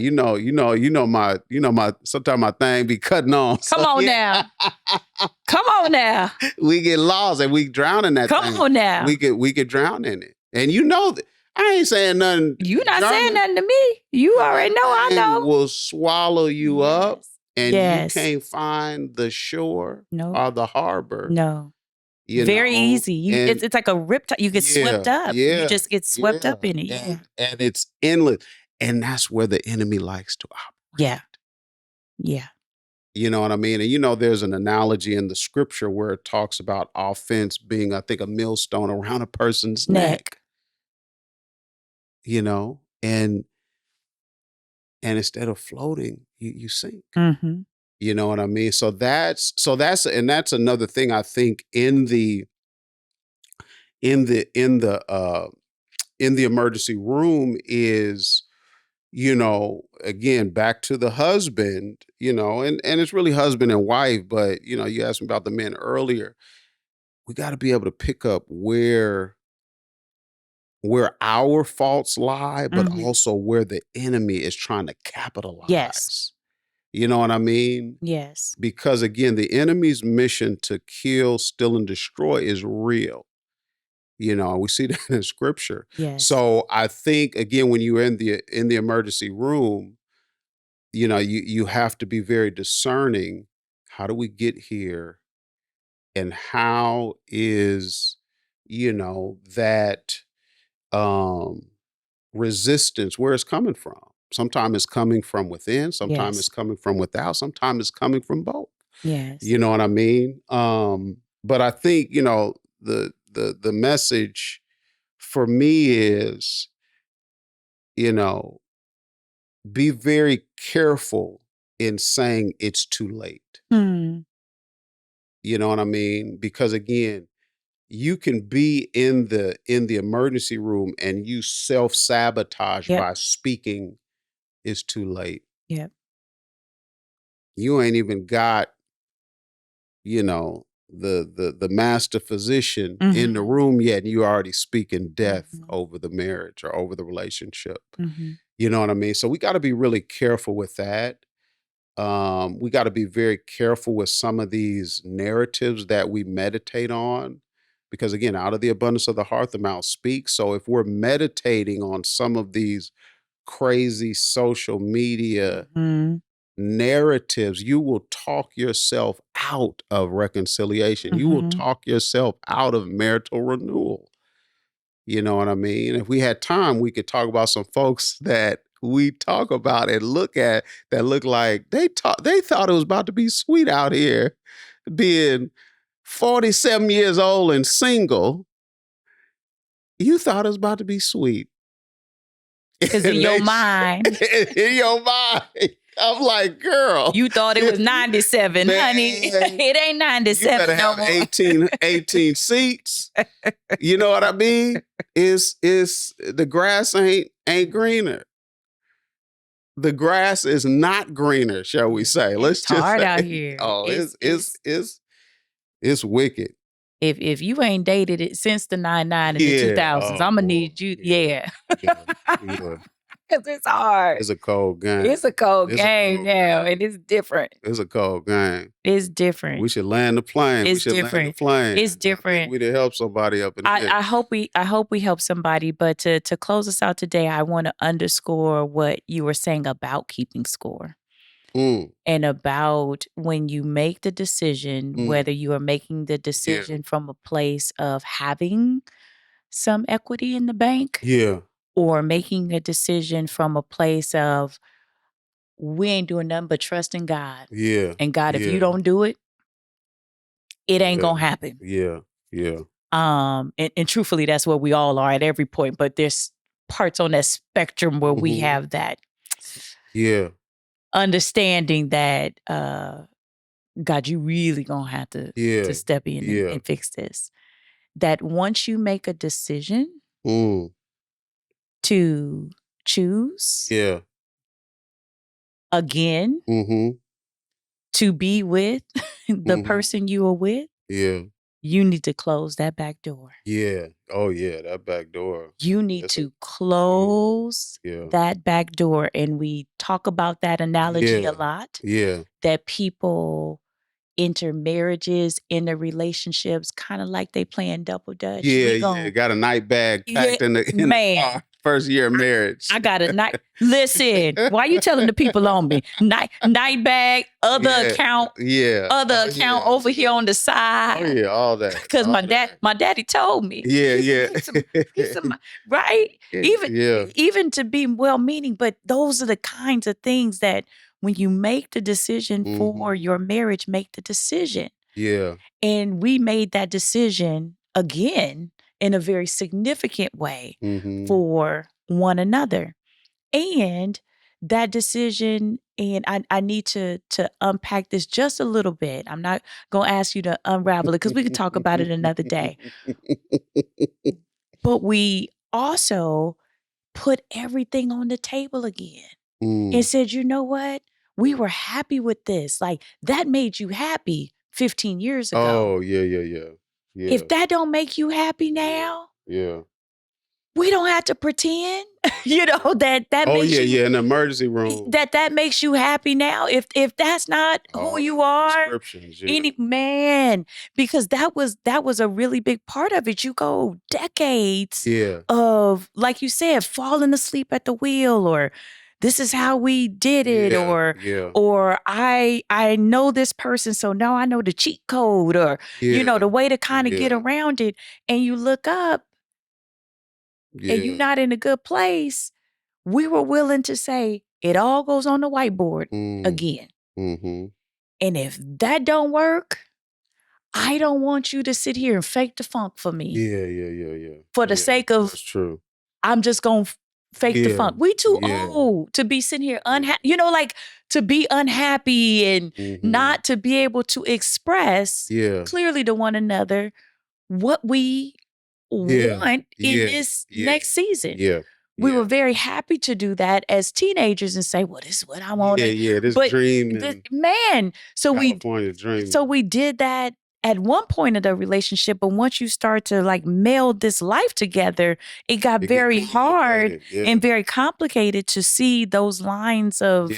S1: my sometimes my thing be cutting on.
S2: Come on now. Come on now.
S1: We get lost and we drown in that thing.
S2: Come on now.
S1: We could drown in it. And that I ain't saying nothing.
S2: You not saying nothing to me. You already know I know.
S1: Will swallow you up and
S2: Yes.
S1: you can't find the shore or the harbor.
S2: No. Very easy. It's like a riptide. You get swept up.
S1: Yeah,
S2: you just get swept up in it.
S1: And it's endless. And that's where the enemy likes to operate.
S2: Yeah. Yeah.
S1: You know what I mean? And there's an analogy in the scripture where it talks about offense being, I think, a millstone around a person's neck. And instead of floating, you sink.
S2: Mm-hmm.
S1: You know what I mean? So that's another thing I think in the emergency room is, again, back to the husband, and it's really husband and wife, but you asked me about the men earlier. We got to be able to pick up where our faults lie, but also where the enemy is trying to capitalize.
S2: Yes.
S1: You know what I mean?
S2: Yes.
S1: Because again, the enemy's mission to kill, steal, and destroy is real. We see that in scripture.
S2: Yes.
S1: So I think, again, when you're in the emergency room, you have to be very discerning. How do we get here? And how is, that resistance, where it's coming from? Sometimes it's coming from within, sometimes it's coming from without, sometimes it's coming from both.
S2: Yes.
S1: You know what I mean? But I think, the message for me is, be very careful in saying it's too late.
S2: Hmm.
S1: You know what I mean? Because again, you can be in the emergency room and you self-sabotage by speaking it's too late.
S2: Yep.
S1: You ain't even got, the master physician in the room yet, and you already speaking death over the marriage or over the relationship. You know what I mean? So we got to be really careful with that. We got to be very careful with some of these narratives that we meditate on, because again, out of the abundance of the heart, the mouth speaks. So if we're meditating on some of these crazy social media narratives, you will talk yourself out of reconciliation. You will talk yourself out of marital renewal. You know what I mean? If we had time, we could talk about some folks that we talk about and look at that look like they thought it was about to be sweet out here, being 47 years old and single, you thought it was about to be sweet.
S2: Because in your mind.
S1: In your mind. I'm like, girl.
S2: You thought it was 97,
S1: man,
S2: honey. It ain't 97
S1: you better
S2: no
S1: have
S2: more.
S1: 18 seats. You know what I mean? Is the grass ain't greener. The grass is not greener, shall we say? Let's
S2: It's
S1: just
S2: hard
S1: say,
S2: out here.
S1: Oh, it's wicked.
S2: If you ain't dated it since the 99 and the 2000s, I'm gonna need you. Yeah. Because it's hard.
S1: It's a cold game.
S2: It's a cold game now, and it's different.
S1: It's a cold game.
S2: It's different.
S1: We should land the plane.
S2: It's different. It's different.
S1: We did help somebody up in here.
S2: I hope we help somebody. But to close us out today, I want to underscore what you were saying about keeping score. And about when you make the decision, whether you are making the decision from a place of having some equity in the bank, or making a decision from a place of we ain't doing nothing but trusting God. And God, if you don't do it, it ain't gonna happen. And truthfully, that's where we all are at every point. But there's parts on that spectrum where we have that understanding that God, you really gonna have to step in and fix this. That once you make a decision to choose again to be with the person you are with, you need to close that back door.
S1: Oh yeah, that back door.
S2: You need to close that back door. And we talk about that analogy a lot. That people enter marriages, enter relationships, kind of like they playing double dutch.
S1: Got a night bag packed in the car. First year of marriage.
S2: I got a night. Listen, why you telling the people on me? Night bag, other account, account over here on the side.
S1: Oh yeah, all that.
S2: Because my daddy told me. Right? Even to be well-meaning, but those are the kinds of things that when you make the decision for your marriage, make the decision. And we made that decision again in a very significant way for one another. And that decision, and I need to unpack this just a little bit. I'm not going to ask you to unravel it because we could talk about it another day. But we also put everything on the table again and said, you know what? We were happy with this. Like, that made you happy 15 years ago.
S1: Oh, yeah.
S2: If that don't make you happy now, we don't have to pretend, that makes you.
S1: In the emergency room.
S2: That makes you happy now. If that's not who you are, because that was a really big part of it. You go decades of, like you said, falling asleep at the wheel, or this is how we did it, or I know this person, so now I know the cheat code, or the way to kind of get around it. And you look up and you're not in a good place. We were willing to say it all goes on the whiteboard again. And if that don't work, I don't want you to sit here and fake the funk for me. For the sake of,
S1: that's true.
S2: I'm just going to fake the funk. We too old to be sitting here unhappy, like to be unhappy and not to be able to express clearly to one another what we want in this next season. We were very happy to do that as teenagers and say, well, this is what I want.
S1: This dream.
S2: So
S1: California dream.
S2: So we did that at one point of the relationship, but once you start to like meld this life together, it got very hard and very complicated to see those lines of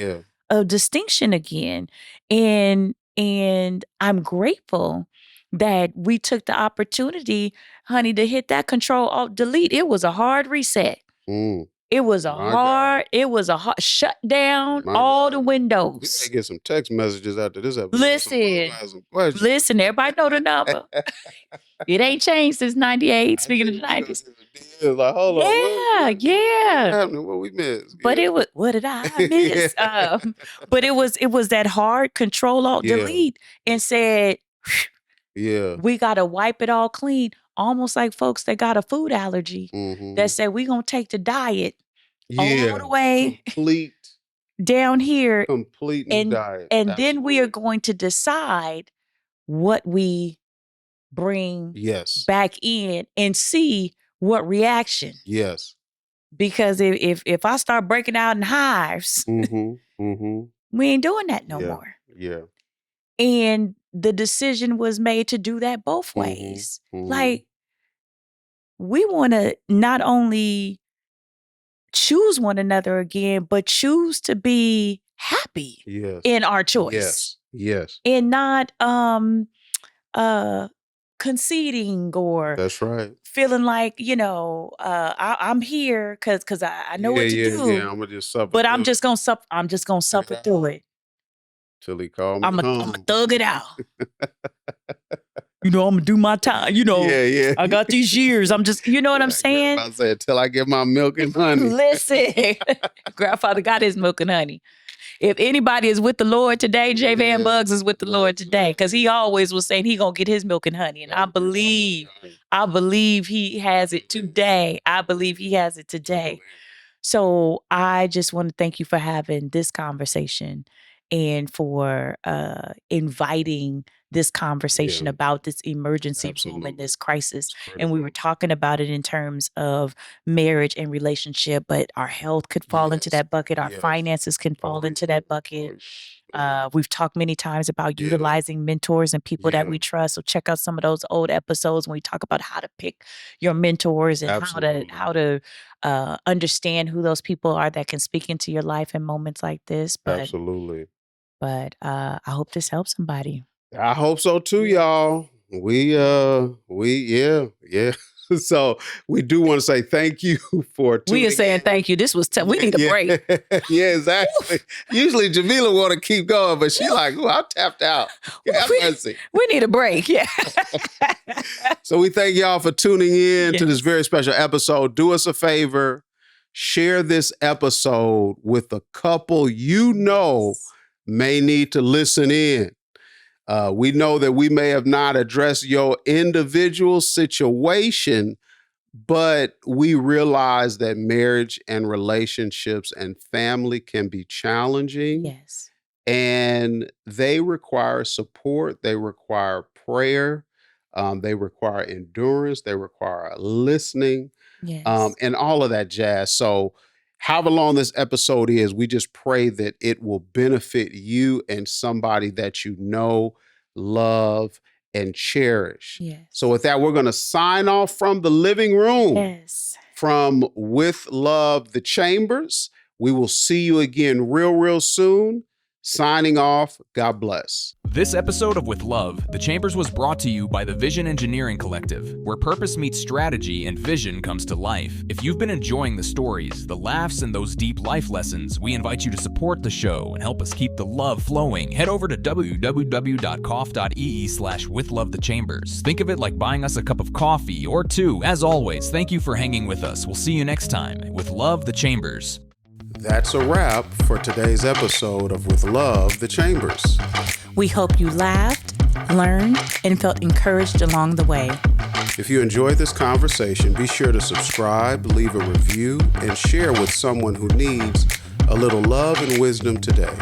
S2: distinction again. And I'm grateful that we took the opportunity, honey, to hit that Control-Alt-Delete. It was a hard reset. It was a hard shut down all the windows.
S1: We may get some text messages after this episode.
S2: Listen, everybody know the number. It ain't changed since 98, speaking of the 90s.
S1: Like, hold on.
S2: What
S1: happened? What we missed?
S2: But it was, what did I miss? But it was that hard Control-Alt-Delete and said,
S1: Yeah.
S2: We got to wipe it all clean, almost like folks that got a food allergy that said, we're going to take the diet all the way
S1: Complete
S2: down here.
S1: new diet.
S2: And then we are going to decide what we bring back in and see what reaction.
S1: Yes.
S2: Because if I start breaking out in hives, we ain't doing that no more.
S1: Yeah.
S2: And the decision was made to do that both ways. Like, we want to not only choose one another again, but choose to be happy in our choice.
S1: Yes.
S2: And not conceding or
S1: that's right.
S2: Feeling like, I'm here because I know what to do.
S1: Yeah, I'm gonna just suffer.
S2: But I'm just gonna suffer through it.
S1: Till he called me
S2: I'm
S1: home.
S2: gonna thug it out. I'm gonna do my time. I got these years. I'm just, you know what I'm saying?
S1: I said, till I get my milk and honey.
S2: Listen, grandfather got his milk and honey. If anybody is with the Lord today, J. Van Bugs is with the Lord today, because he always was saying he gonna get his milk and honey, and I believe he has it today. I believe he has it today. So I just want to thank you for having this conversation and for inviting this conversation about this emergency room and this crisis. And we were talking about it in terms of marriage and relationship, but our health could fall into that bucket. Our finances can fall into that bucket. We've talked many times about utilizing mentors and people that we trust. So check out some of those old episodes when we talk about how to pick your mentors and how to understand who those people are that can speak into your life in moments like this. But I hope this helps somebody.
S1: I hope so too, y'all. We So we do want to say thank you for tuning
S2: We are saying thank you. This was we need a break.
S1: Yeah, exactly. Usually Jamila want to keep going, but she like, I'm tapped out.
S2: We need a break. Yeah.
S1: So we thank y'all for tuning in to this very special episode. Do us a favor. Share this episode with a couple you know may need to listen in. We know that we may have not addressed your individual situation, but we realize that marriage and relationships and family can be challenging.
S2: Yes.
S1: And they require support. They require prayer. They require endurance. They require listening.
S2: Yes.
S1: And all of that jazz. So however long this episode is, we just pray that it will benefit you and somebody that you know, love, and cherish.
S2: Yes.
S1: So with that, we're going to sign off from the living room.
S2: Yes.
S1: From With Love, the Chambers. We will see you again real soon. Signing off. God bless.
S3: This episode of With Love, the Chambers was brought to you by the Vision Engineering Collective, where purpose meets strategy and vision comes to life. If you've been enjoying the stories, the laughs, and those deep life lessons, we invite you to support the show and help us keep the love flowing. Head over to www.cough.ee/withlovethechambers. Think of it like buying us a cup of coffee or two. As always, thank you for hanging with us. We'll see you next time. With Love, the Chambers.
S1: That's a wrap for today's episode of With Love, the Chambers.
S2: We hope you laughed, learned, and felt encouraged along the way.
S1: If you enjoyed this conversation, be sure to subscribe, leave a review, and share with someone who needs a little love and wisdom today.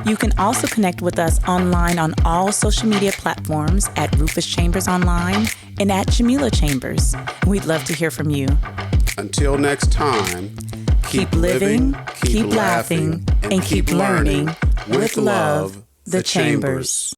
S2: You can also connect with us online on all social media platforms at Rufus Chambers Online and at Jamila Chambers. We'd love to hear from you.
S1: Until next time,
S2: keep living, keep laughing, and keep learning with Love, the Chambers.